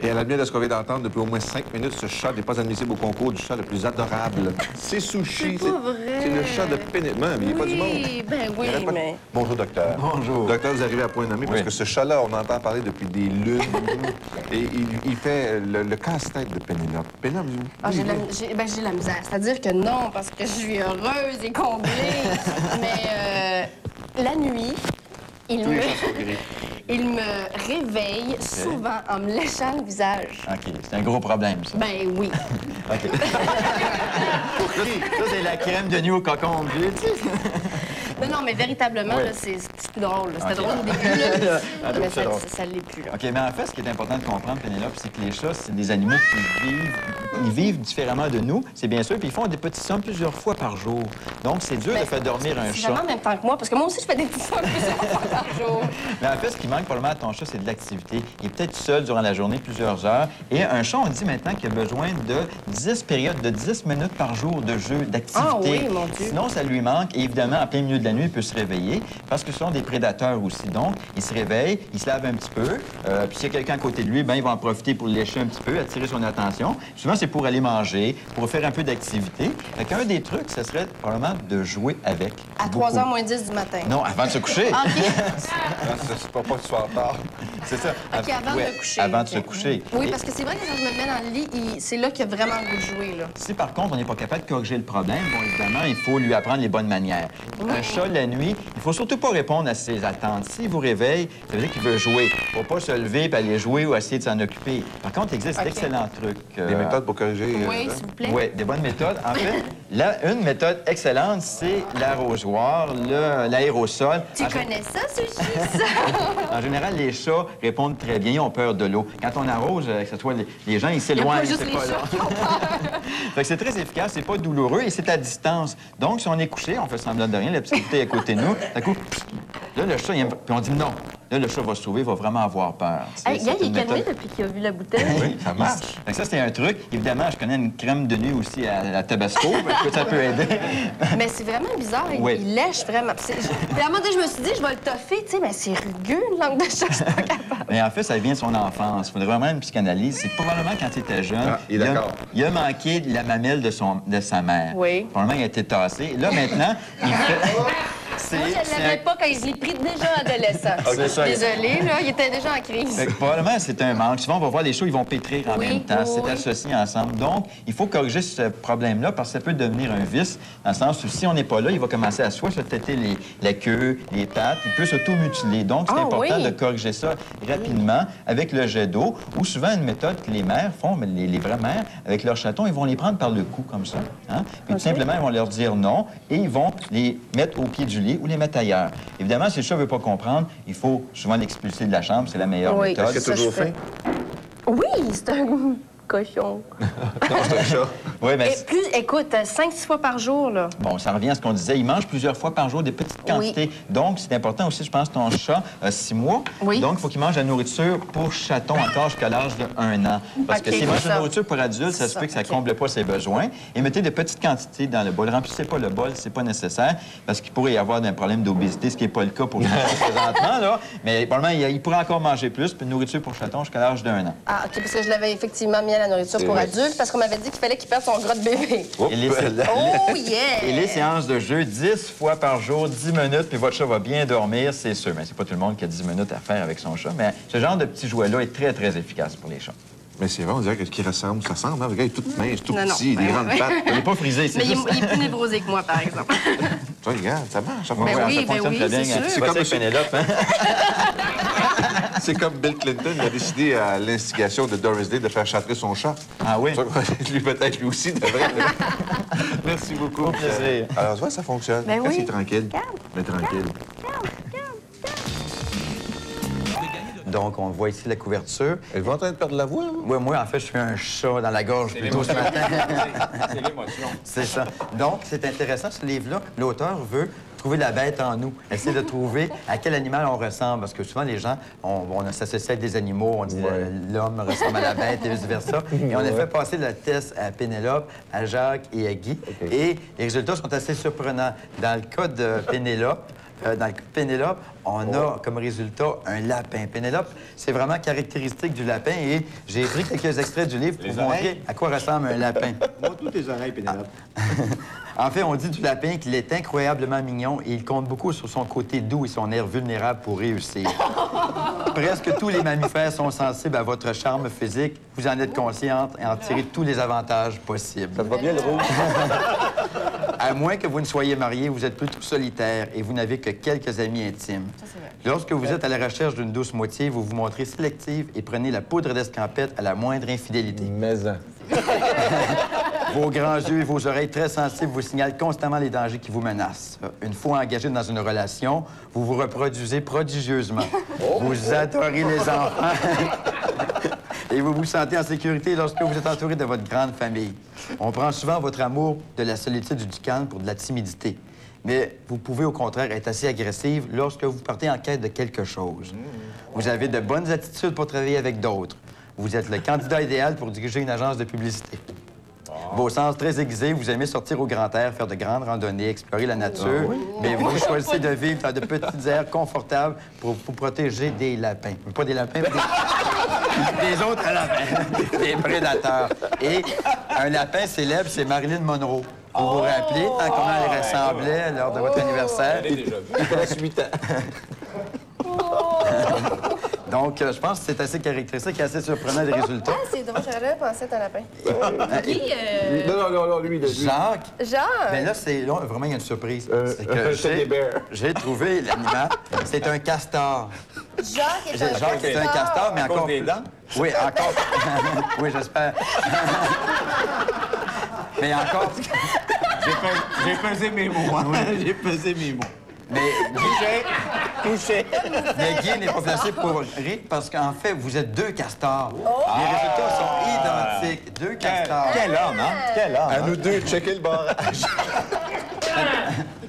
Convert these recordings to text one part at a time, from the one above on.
Et à la lumière de ce qu'on vient d'entendre depuis au moins 5 minutes, ce chat n'est pas admissible au concours du chat le plus adorable. C'est Sushi. C'est pas vrai. C'est le chat de Pénélope. Mais il n'y a pas du monde. Ben oui, mais... Bonjour, docteur. Bonjour. Docteur, vous arrivez à point nommé parce que ce chat-là, on entend parler depuis des lunes. Et il fait le casse-tête de Pénélope. Pénélope, j'ai de la misère. C'est-à-dire que non, parce que je suis heureuse et comblée. Mais la nuit, il me réveille souvent en me léchant le visage. OK, c'est un gros problème, ça. Ben oui. OK. Ça, c'est la crème de nuit au cocon bleu, tu sais. Non, mais véritablement, là, c'est plus drôle. C'était drôle au début, là. Mais ça l'est plus, là. OK, mais en fait, ce qui est important de comprendre, Pénélope, c'est que les chats, c'est des animaux qui vivent différemment de nous, c'est bien sûr, puis ils font des petits sommes plusieurs fois par jour. Donc, c'est dur de faire dormir un C'est chat. vraiment en même temps que moi, parce que moi aussi, je fais des petits sommes plusieurs fois par jour. Mais en fait, ce qui manque probablement à ton chat, c'est de l'activité. Il est peut-être seul durant la journée, plusieurs heures. Et un chat, on dit maintenant qu'il a besoin de 10 périodes de 10 minutes par jour de jeu, d'activité. Ah oui, mon Dieu. Sinon, ça lui manque. Et évidemment, en plein milieu de la nuit, il peut se réveiller parce que ce sont des prédateurs aussi. Donc, il se réveille, il se lave un petit peu. Puis s'il y a quelqu'un à côté de lui, ben, il va en profiter pour le lécher un petit peu, attirer son attention. Souvent, c'est pour aller manger, pour faire un peu d'activité. Fait qu'un des trucs, ce serait probablement de jouer avec. À 3h moins 10 du matin. Non, avant de se coucher. OK. c'est pas que tu sois en retard. C'est ça. OK, avant de se coucher. Avant de se coucher. Oui, parce que c'est vrai que quand je me mets dans le lit, c'est là qu'il y a vraiment le goût de jouer, là. Si par contre, on n'est pas capable de corriger le problème, bon, évidemment, il faut lui apprendre les bonnes manières. Un chat, la nuit, il faut surtout pas répondre à ses attentes. S'il vous réveille, ça veut dire qu'il veut jouer. Il ne faut pas se lever et aller jouer ou essayer de s'en occuper. Par contre, il existe d'excellents trucs. Des méthodes pour corriger... Oui, s'il vous plaît. Oui, des bonnes méthodes. En fait, une méthode excellente, c'est l'arrosoir, l'aérosol. Tu connais ça, Sushi, ça? En général, les chats répondent très bien, ils ont peur de l'eau. Quand on arrose, que ce soit les gens, ils s'éloignent. Il n'y a pas juste les chats qui ont peur. Fait que c'est très efficace, c'est pas douloureux et c'est à distance. Donc, si on est couché, on fait semblant de rien, la petite bouteille à côté de nous, d'un coup, là, le chat, puis on dit non. Là, le chat va se sauver, il va vraiment avoir peur. Hey, il est calmé depuis qu'il a vu la bouteille. Oui, ça marche. Fait que ça, c'est un truc. Évidemment, je connais une crème de nuit aussi à Tabasco. Ça peut aider. Mais c'est vraiment bizarre. Oui. Il lèche vraiment. Puis à un moment donné, je me suis dit, je vais le toffer, tu sais, mais c'est rugueux, une langue de chat, je suis pas capable. Mais en fait, ça vient de son enfance. Il faudrait vraiment une psychanalyse. C'est probablement quand il était jeune, il a manqué de la mamelle de sa mère. Oui. Probablement, il a été tassé. Là, maintenant, il fait... Moi, je ne l'avais pas quand je l'ai pris déjà adolescent. C'est ça. Désolée, là, il était déjà en crise. Fait que probablement, c'est un manque. Souvent, on va voir les chats, ils vont pétrir en même temps. C'est associé ensemble. Donc, il faut corriger ce problème-là parce que ça peut devenir un vice, dans le sens où si on n'est pas là, il va commencer à soit se têter la queue, les pattes, il peut s'auto-mutiler. Donc, c'est important de corriger ça rapidement avec le jet d'eau ou souvent une méthode que les mères font, mais les vraies mères, avec leurs chatons, ils vont les prendre par le cou comme ça. Hein? Puis tout simplement, ils vont leur dire non et ils vont les mettre au pied du lit ou les mettre ailleurs. Évidemment, si le chat ne veut pas comprendre, il faut souvent l'expulser de la chambre. C'est la meilleure méthode. Est-ce que tu as toujours faim? Oui, c'est un cochon. Non, c'est un chat. Oui, mais... Écoute, 5-6 fois par jour, là. Bon, ça revient à ce qu'on disait. Il mange plusieurs fois par jour des petites quantités. Donc, c'est important aussi, je pense, ton chat a 6 mois. Oui. Donc, il faut qu'il mange la nourriture pour chaton encore jusqu'à l'âge de 1 an. Parce que s'il mange de la nourriture pour adulte, ça se peut que ça ne comble pas ses besoins. Et mettez de petites quantités dans le bol. Remplissez pas le bol, c'est pas nécessaire, parce qu'il pourrait y avoir un problème d'obésité, ce qui n'est pas le cas pour le présentement, là. Mais probablement, il pourrait encore manger plus, puis de nourriture pour chaton jusqu'à l'âge d'1 an. Ah, OK, parce que je l'avais effectivement mis à la nourriture pour adultes, parce qu'on m'avait dit qu'il fallait qu'il perde son gras de bébé. Oh yeah! Et les séances de jeu, 10 fois par jour, 10 minutes, puis votre chat va bien dormir, c'est sûr. Mais c'est pas tout le monde qui a 10 minutes à faire avec son chat. Mais ce genre de petit jouet-là est très, très efficace pour les chats. Mais c'est vrai, on dirait que ce qui ressemble, ça ressemble. Hein? Le gars est tout mince, tout petit, des Ben grandes oui. pattes. Il n'est pas frisé, c'est Mais juste... il est plus névrosé que moi, par exemple. Toi, regarde, ça marche. Ça Ben fonctionne. oui, ça fonctionne très bien. c'est sûr. C'est comme Pénélope, hein? C'est comme Bill Clinton il a décidé à l'instigation de Doris Day de faire châtrer son chat. Ah oui? Lui, peut-être, lui aussi, devrait. Merci beaucoup. Au plaisir. Alors, tu vois, ça fonctionne. Ben oui. C'est tranquille. Mais tranquille. Donc, on voit ici la couverture. Elle va en train de perdre la voix, hein? Oui, moi, en fait, je suis un chat dans la gorge plutôt ce matin. C'est l'émotion. C'est ça. Donc, c'est intéressant, ce livre-là. L'auteur veut trouver la bête en nous. Essayer de trouver à quel animal on ressemble. Parce que souvent, les gens, on s'associe avec des animaux. On dit l'homme ressemble à la bête et vice-versa. Et on a fait passer le test à Pénélope, à Jacques et à Guy. Et les résultats sont assez surprenants. Dans le cas de Pénélope, dans le cas de Pénélope, on a comme résultat un lapin. Pénélope, c'est vraiment caractéristique du lapin et j'ai pris quelques extraits du livre pour vous montrer à quoi ressemble un lapin. Montre-nous tes oreilles, Pénélope. En fait, on dit du lapin qu'il est incroyablement mignon et il compte beaucoup sur son côté doux et son air vulnérable pour réussir. Presque tous les mammifères sont sensibles à votre charme physique. Vous en êtes consciente et en tirez tous les avantages possibles. Ça te va bien, le rouge? À moins que vous ne soyez marié, vous êtes plutôt solitaire et vous n'avez que quelques amis intimes. Ça, c'est vrai. Lorsque vous êtes à la recherche d'une douce moitié, vous vous montrez sélective et prenez la poudre d'escampette à la moindre infidélité. Maison. Vos grands yeux et vos oreilles très sensibles vous signalent constamment les dangers qui vous menacent. Une fois engagé dans une relation, vous vous reproduisez prodigieusement. Vous adorez les enfants et vous vous sentez en sécurité lorsque vous êtes entouré de votre grande famille. On prend souvent votre amour de la solitude du calme pour de la timidité. Mais vous pouvez au contraire être assez agressive lorsque vous partez en quête de quelque chose. Vous avez de bonnes attitudes pour travailler avec d'autres. Vous êtes le candidat idéal pour diriger une agence de publicité. Vos sens très aiguisés, vous aimez sortir au grand air, faire de grandes randonnées, explorer la nature, mais vous choisissez de vivre dans de petites aires confortables pour vous protéger des lapins. Pas des lapins, mais des autres lapins, des prédateurs. Et un lapin célèbre, c'est Marilyn Monroe. Vous vous rappelez comment elle ressemblait lors de votre anniversaire? Il reste 8 ans. Donc, je pense que c'est assez caractéristique et assez surprenant les résultats. Ah, c'est drôle, j'aurais jamais pensé à un lapin. Non, lui. Jacques, Genre, ben là, vraiment, il y a une surprise. C'est que un teddy bear. j'ai trouvé l'animal. C'est un castor. Jacques est un Jacques est un castor, mais encore... des dents? Oui, encore... oui, j'espère. Mais encore... J'ai pesé mes mots. Hein? J'ai pesé mes mots. Mais Touché. Mais Guy n'est pas placé pour rire parce qu'en fait, vous êtes deux castors. Les résultats sont identiques. Deux castors. Quel homme, hein? Quel homme. À nous deux, checker le barrage.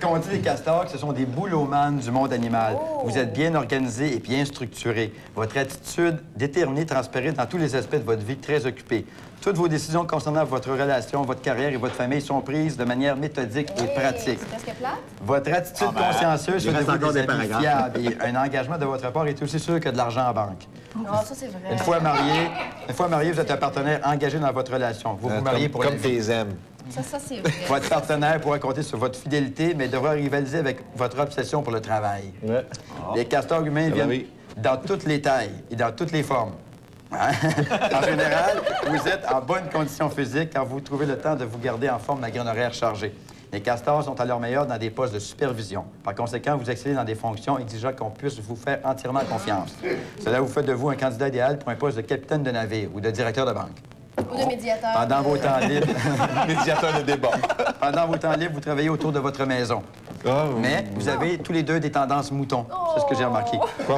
Quand on dit les castors, ce sont des boulomanes du monde animal. Vous êtes bien organisés et bien structurés. Votre attitude déterminée transparaît dans tous les aspects de votre vie très occupée. Toutes vos décisions concernant votre relation, votre carrière et votre famille sont prises de manière méthodique et pratique. C'est presque plate. Votre attitude consciencieuse il fait de reste vous encore des des amis paragraphes. fiables et un engagement de votre part est aussi sûr que de l'argent en banque. Non, ça, c'est vrai. Une fois marié, vous êtes un partenaire engagé dans votre relation. Vous vous mariez pour la Comme vie. tes aimes. Ça, c'est vrai. Votre partenaire pourra compter sur votre fidélité, mais devra rivaliser avec votre obsession pour le travail. Ouais. Les castors humains viennent oui. dans toutes les tailles et dans toutes les formes. Hein? En général, vous êtes en bonne condition physique quand vous trouvez le temps de vous garder en forme malgré un horaire chargé. Les castors sont à leur meilleur dans des postes de supervision. Par conséquent, vous excellez dans des fonctions exigeant qu'on puisse vous faire entièrement confiance. Cela vous fait de vous un candidat idéal pour un poste de capitaine de navire ou de directeur de banque. Ou de médiateur. Pendant vos temps libres, Médiateur de débat. pendant vos temps libres, vous travaillez autour de votre maison. Ah, Mais vous avez tous les deux des tendances moutons. C'est ce que j'ai remarqué. bon,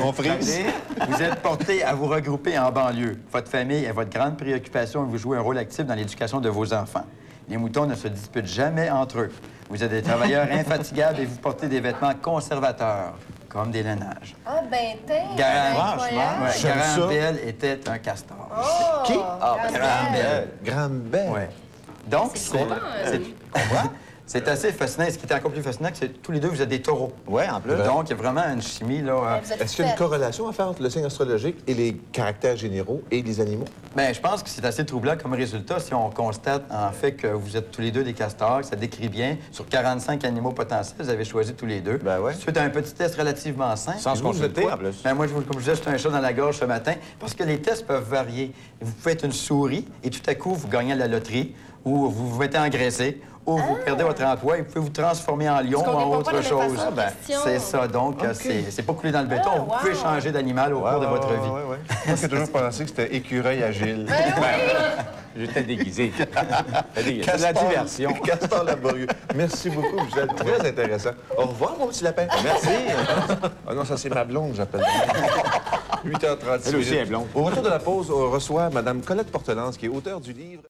on frise. Vous êtes portés à vous regrouper en banlieue. Votre famille est votre grande préoccupation et vous jouez un rôle actif dans l'éducation de vos enfants. Les moutons ne se disputent jamais entre eux. Vous êtes des travailleurs infatigables et vous portez des vêtements conservateurs, comme des lainages. Ah, ben, t'es. Garant, incroyable. Ouais, J'aime ça. Graham Bell était un castor. Oh, Qui? Graham Bell. Graham Bell. Ouais. Donc, C'est comment, c'est assez fascinant. Et ce qui est encore plus fascinant, c'est que tous les deux, vous êtes des taureaux. Ouais, en plus. Donc, il y a vraiment une chimie, là. Vous êtes Est-ce qu'il y a une faite. corrélation à faire entre le signe astrologique et les caractères généraux et les animaux? Bien, je pense que c'est assez troublant comme résultat si on constate en fait que vous êtes tous les deux des castors, que ça décrit bien. Sur 45 animaux potentiels, vous avez choisi tous les deux. Ben ouais. Suite à un petit test relativement simple. Sans se consulter, Vous- en plus. Ben moi, comme je disais, j'étais un chat dans la gorge ce matin, parce que les tests peuvent varier. Vous pouvez être une souris et tout à coup, vous gagnez à la loterie, ou vous vous mettez engraissé, ou vous perdez votre emploi et vous pouvez vous transformer en lion ou Parce qu'on en répond pas autre de la même chose. façon aux Ben, questions. c'est ça, donc c'est pas coulé dans le béton. Ah, Vous pouvez wow. changer d'animal au cours de votre vie. Moi, j'ai toujours pensé que c'était écureuil agile. J'étais déguisé. C'est de la diversion. Castor laborieux. Merci beaucoup, vous êtes très intéressant. Au revoir, mon petit lapin. Merci. Ah non, ça, c'est ma blonde, j'appelle. 8h36. Elle aussi est blonde. Au retour de la pause, on reçoit Mme Colette Portelance, qui est auteure du livre...